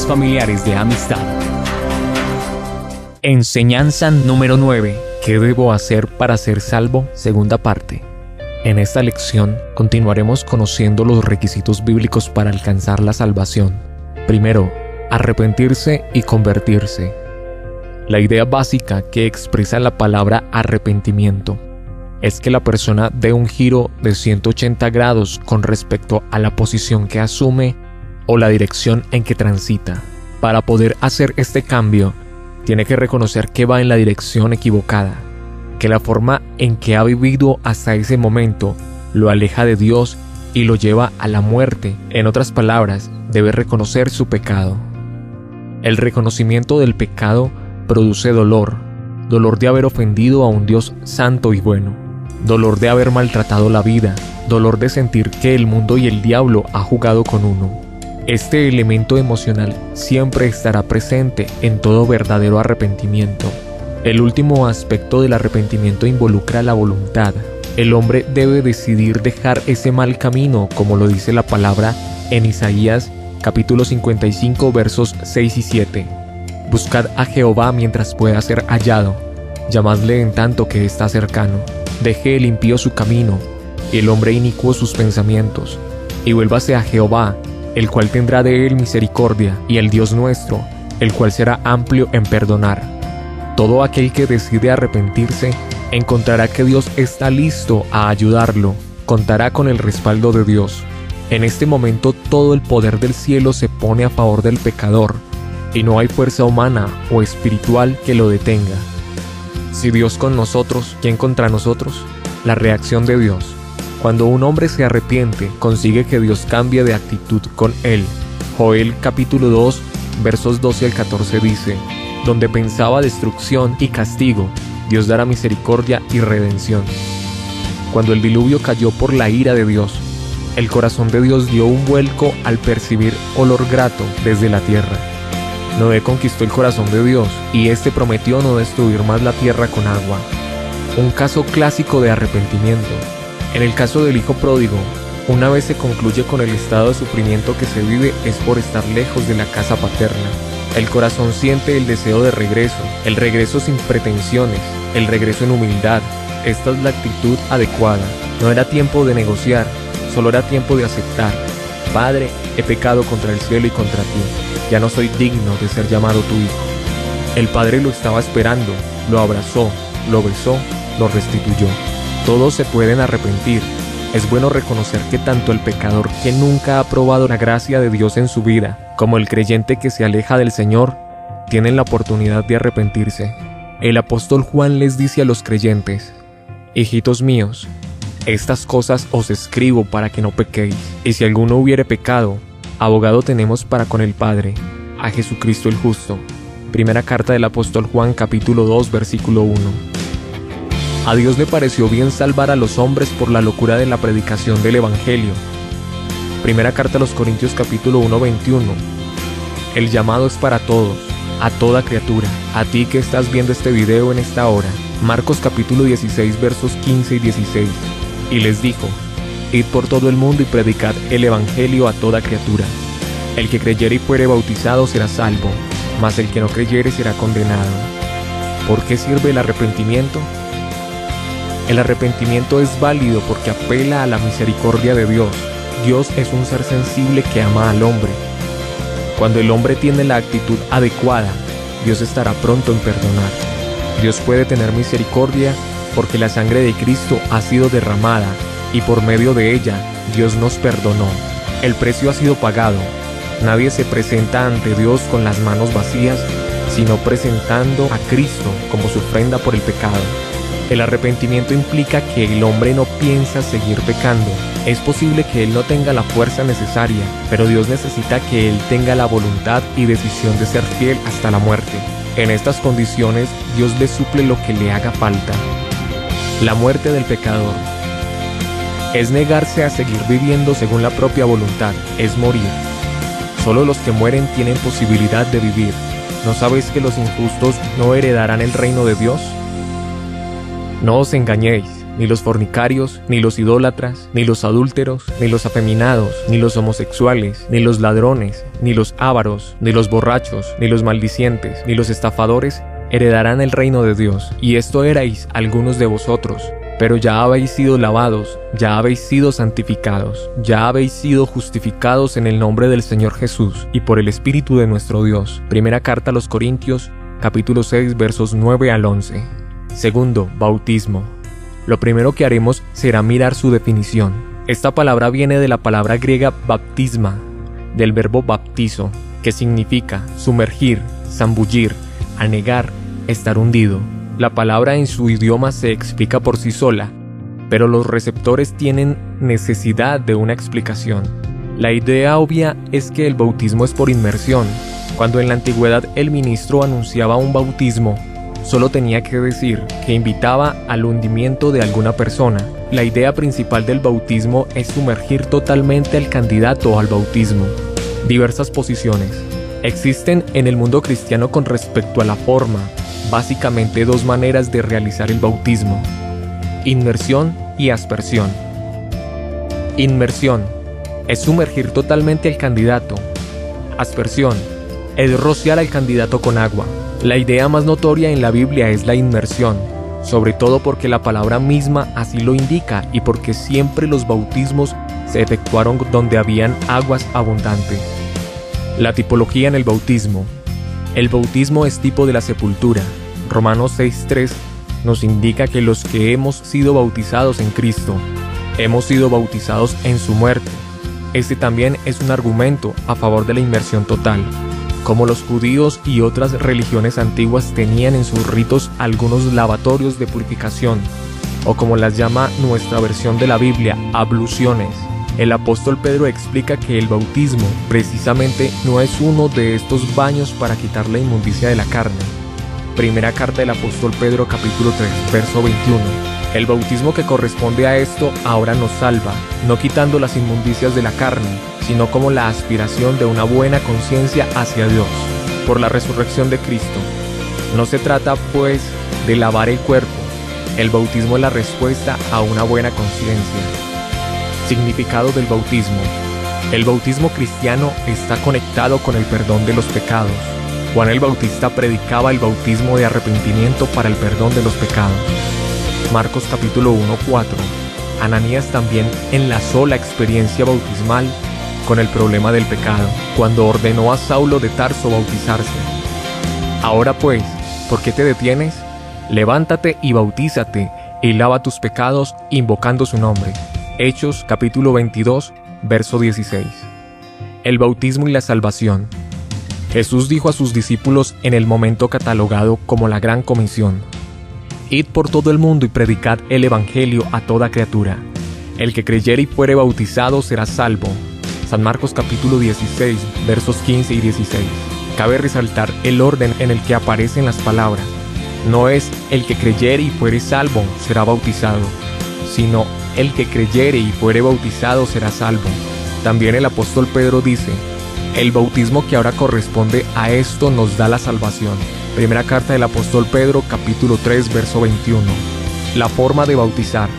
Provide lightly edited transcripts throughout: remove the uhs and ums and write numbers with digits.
relaciones familiares de amistad. Enseñanza número 9. ¿Qué debo hacer para ser salvo? Segunda parte. En esta lección continuaremos conociendo los requisitos bíblicos para alcanzar la salvación. Primero, arrepentirse y convertirse. La idea básica que expresa la palabra arrepentimiento es que la persona dé un giro de 180 grados con respecto a la posición que asume o la dirección en que transita. Para poder hacer este cambio, tiene que reconocer que va en la dirección equivocada, que la forma en que ha vivido hasta ese momento lo aleja de Dios y lo lleva a la muerte. En otras palabras, debe reconocer su pecado. El reconocimiento del pecado produce dolor de haber ofendido a un Dios santo y bueno, dolor de haber maltratado la vida, dolor de sentir que el mundo y el diablo ha jugado con uno. Este elemento emocional siempre estará presente en todo verdadero arrepentimiento. El último aspecto del arrepentimiento involucra la voluntad. El hombre debe decidir dejar ese mal camino, como lo dice la palabra en Isaías capítulo 55 versos 6 y 7. Buscad a Jehová mientras pueda ser hallado, llamadle en tanto que está cercano. Deje el impío su camino, y el hombre inicuo sus pensamientos, y vuélvase a Jehová, el cual tendrá de él misericordia, y el Dios nuestro, el cual será amplio en perdonar. Todo aquel que decide arrepentirse encontrará que Dios está listo a ayudarlo, contará con el respaldo de Dios. En este momento todo el poder del cielo se pone a favor del pecador, y no hay fuerza humana o espiritual que lo detenga. Si Dios con nosotros, ¿quién contra nosotros? La reacción de Dios. Cuando un hombre se arrepiente, consigue que Dios cambie de actitud con él. Joel capítulo 2, versos 12 al 14 dice: donde pensaba destrucción y castigo, Dios dará misericordia y redención. Cuando el diluvio cayó por la ira de Dios, el corazón de Dios dio un vuelco al percibir olor grato desde la tierra. Noé conquistó el corazón de Dios y éste prometió no destruir más la tierra con agua. Un caso clásico de arrepentimiento. En el caso del hijo pródigo, una vez se concluye con el estado de sufrimiento que se vive es por estar lejos de la casa paterna. El corazón siente el deseo de regreso, el regreso sin pretensiones, el regreso en humildad. Esta es la actitud adecuada. No era tiempo de negociar, solo era tiempo de aceptar. Padre, he pecado contra el cielo y contra ti. Ya no soy digno de ser llamado tu hijo. El padre lo estaba esperando, lo abrazó, lo besó, lo restituyó. Todos se pueden arrepentir. Es bueno reconocer que tanto el pecador que nunca ha probado la gracia de Dios en su vida, como el creyente que se aleja del Señor, tienen la oportunidad de arrepentirse. El apóstol Juan les dice a los creyentes: hijitos míos, estas cosas os escribo para que no pequéis. Y si alguno hubiere pecado, abogado tenemos para con el Padre, a Jesucristo el justo. Primera carta del apóstol Juan capítulo 2 versículo 1. A Dios le pareció bien salvar a los hombres por la locura de la predicación del Evangelio. Primera carta a los Corintios capítulo 1 21. El llamado es para todos, a toda criatura, a ti que estás viendo este video en esta hora. Marcos capítulo 16 versos 15 y 16. Y les dijo: id por todo el mundo y predicad el evangelio a toda criatura. El que creyere y fuere bautizado será salvo, mas el que no creyere será condenado. ¿Por qué sirve el arrepentimiento? El arrepentimiento es válido porque apela a la misericordia de Dios. Dios es un ser sensible que ama al hombre. Cuando el hombre tiene la actitud adecuada, Dios estará pronto en perdonar. Dios puede tener misericordia porque la sangre de Cristo ha sido derramada y por medio de ella Dios nos perdonó. El precio ha sido pagado. Nadie se presenta ante Dios con las manos vacías, sino presentando a Cristo como su ofrenda por el pecado. El arrepentimiento implica que el hombre no piensa seguir pecando. Es posible que él no tenga la fuerza necesaria, pero Dios necesita que él tenga la voluntad y decisión de ser fiel hasta la muerte. En estas condiciones, Dios le suple lo que le haga falta. La muerte del pecador es negarse a seguir viviendo según la propia voluntad, es morir. Solo los que mueren tienen posibilidad de vivir. ¿No sabéis que los injustos no heredarán el reino de Dios? No os engañéis, ni los fornicarios, ni los idólatras, ni los adúlteros, ni los afeminados, ni los homosexuales, ni los ladrones, ni los ávaros, ni los borrachos, ni los maldicientes, ni los estafadores heredarán el reino de Dios. Y esto erais algunos de vosotros, pero ya habéis sido lavados, ya habéis sido santificados, ya habéis sido justificados en el nombre del Señor Jesús y por el Espíritu de nuestro Dios. Primera carta a los Corintios, capítulo 6, versos 9 al 11. Segundo, bautismo. Lo primero que haremos será mirar su definición. Esta palabra viene de la palabra griega baptisma, del verbo baptizo, que significa sumergir, zambullir, anegar, estar hundido. La palabra en su idioma se explica por sí sola, pero los receptores tienen necesidad de una explicación. La idea obvia es que el bautismo es por inmersión. Cuando en la antigüedad el ministro anunciaba un bautismo, solo tenía que decir que invitaba al hundimiento de alguna persona. La idea principal del bautismo es sumergir totalmente al candidato al bautismo. Diversas posiciones existen en el mundo cristiano con respecto a la forma. Básicamente dos maneras de realizar el bautismo: inmersión y aspersión. Inmersión es sumergir totalmente al candidato. Aspersión es rociar al candidato con agua. La idea más notoria en la Biblia es la inmersión, sobre todo porque la palabra misma así lo indica y porque siempre los bautismos se efectuaron donde habían aguas abundantes. La tipología en el bautismo. El bautismo es tipo de la sepultura. Romanos 6:3 nos indica que los que hemos sido bautizados en Cristo, hemos sido bautizados en su muerte. Este también es un argumento a favor de la inmersión total. Como los judíos y otras religiones antiguas tenían en sus ritos algunos lavatorios de purificación, o como las llama nuestra versión de la Biblia, abluciones. El apóstol Pedro explica que el bautismo precisamente no es uno de estos baños para quitar la inmundicia de la carne. Primera carta del apóstol Pedro, capítulo 3, verso 21. El bautismo que corresponde a esto ahora nos salva, no quitando las inmundicias de la carne, sino como la aspiración de una buena conciencia hacia Dios, por la resurrección de Cristo. No se trata, pues, de lavar el cuerpo. El bautismo es la respuesta a una buena conciencia. Significado del bautismo. El bautismo cristiano está conectado con el perdón de los pecados. Juan el Bautista predicaba el bautismo de arrepentimiento para el perdón de los pecados. Marcos capítulo 1:4. Ananías también enlazó la experiencia bautismal con el problema del pecado, cuando ordenó a Saulo de Tarso bautizarse. Ahora pues, ¿por qué te detienes? Levántate y bautízate, y lava tus pecados invocando su nombre. Hechos capítulo 22, verso 16. El bautismo y la salvación. Jesús dijo a sus discípulos en el momento catalogado como la Gran Comisión: Id por todo el mundo y predicad el evangelio a toda criatura. El que creyere y fuere bautizado será salvo. San Marcos capítulo 16, versos 15 y 16. Cabe resaltar el orden en el que aparecen las palabras. No es el que creyere y fuere salvo será bautizado, sino el que creyere y fuere bautizado será salvo. También el apóstol Pedro dice: el bautismo que ahora corresponde a esto nos da la salvación. Primera carta del apóstol Pedro, capítulo 3, verso 21. La forma de bautizar.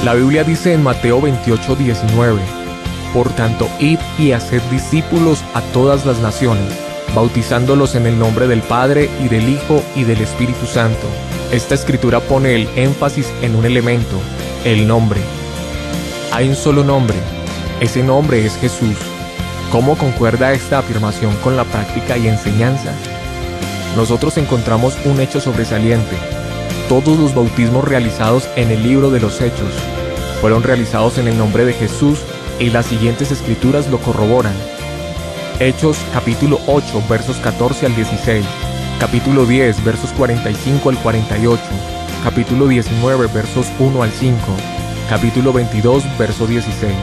La Biblia dice en Mateo 28:19: Por tanto, id y haced discípulos a todas las naciones, bautizándolos en el nombre del Padre y del Hijo y del Espíritu Santo. Esta escritura pone el énfasis en un elemento: el nombre. Hay un solo nombre. Ese nombre es Jesús. ¿Cómo concuerda esta afirmación con la práctica y enseñanza? Nosotros encontramos un hecho sobresaliente. Todos los bautismos realizados en el libro de los Hechos fueron realizados en el nombre de Jesús y las siguientes escrituras lo corroboran. Hechos capítulo 8 versos 14 al 16, capítulo 10 versos 45 al 48, capítulo 19 versos 1 al 5, capítulo 22 verso 16,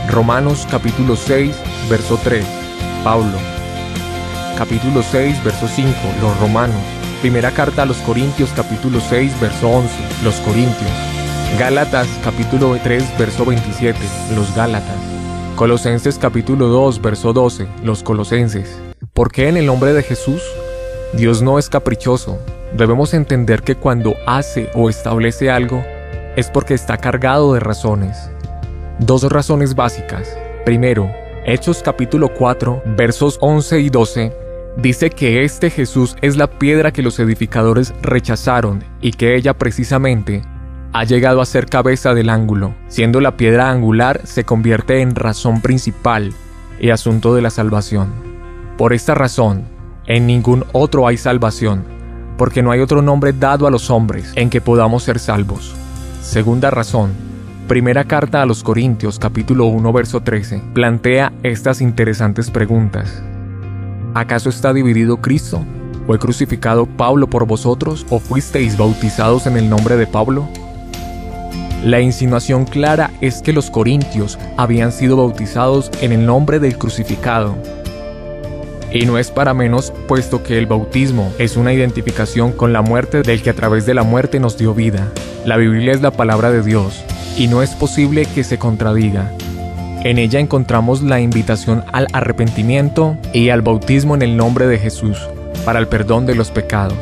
Romanos capítulo 6 verso 3, Pablo, capítulo 6 verso 5, los romanos, primera carta a los Corintios capítulo 6 verso 11, los corintios, Gálatas capítulo 3 verso 27, los gálatas, Colosenses capítulo 2 verso 12, los colosenses. ¿Por qué en el nombre de Jesús? Dios no es caprichoso. Debemos entender que cuando hace o establece algo, es porque está cargado de razones. Dos razones básicas. Primero, Hechos capítulo 4, versos 11 y 12, dice que este Jesús es la piedra que los edificadores rechazaron y que ella precisamente ha llegado a ser cabeza del ángulo. Siendo la piedra angular, se convierte en razón principal y asunto de la salvación. Por esta razón, en ningún otro hay salvación, porque no hay otro nombre dado a los hombres en que podamos ser salvos. Segunda razón, primera carta a los Corintios, capítulo 1, verso 13, plantea estas interesantes preguntas. ¿Acaso está dividido Cristo? ¿Fue crucificado Pablo por vosotros? ¿O fuisteis bautizados en el nombre de Pablo? La insinuación clara es que los corintios habían sido bautizados en el nombre del crucificado. Y no es para menos, puesto que el bautismo es una identificación con la muerte del que a través de la muerte nos dio vida. La Biblia es la palabra de Dios, y no es posible que se contradiga. En ella encontramos la invitación al arrepentimiento y al bautismo en el nombre de Jesús, para el perdón de los pecados.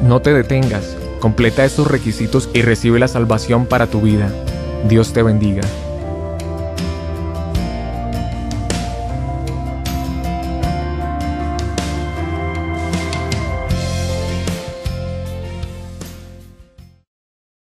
No te detengas, completa estos requisitos y recibe la salvación para tu vida. Dios te bendiga.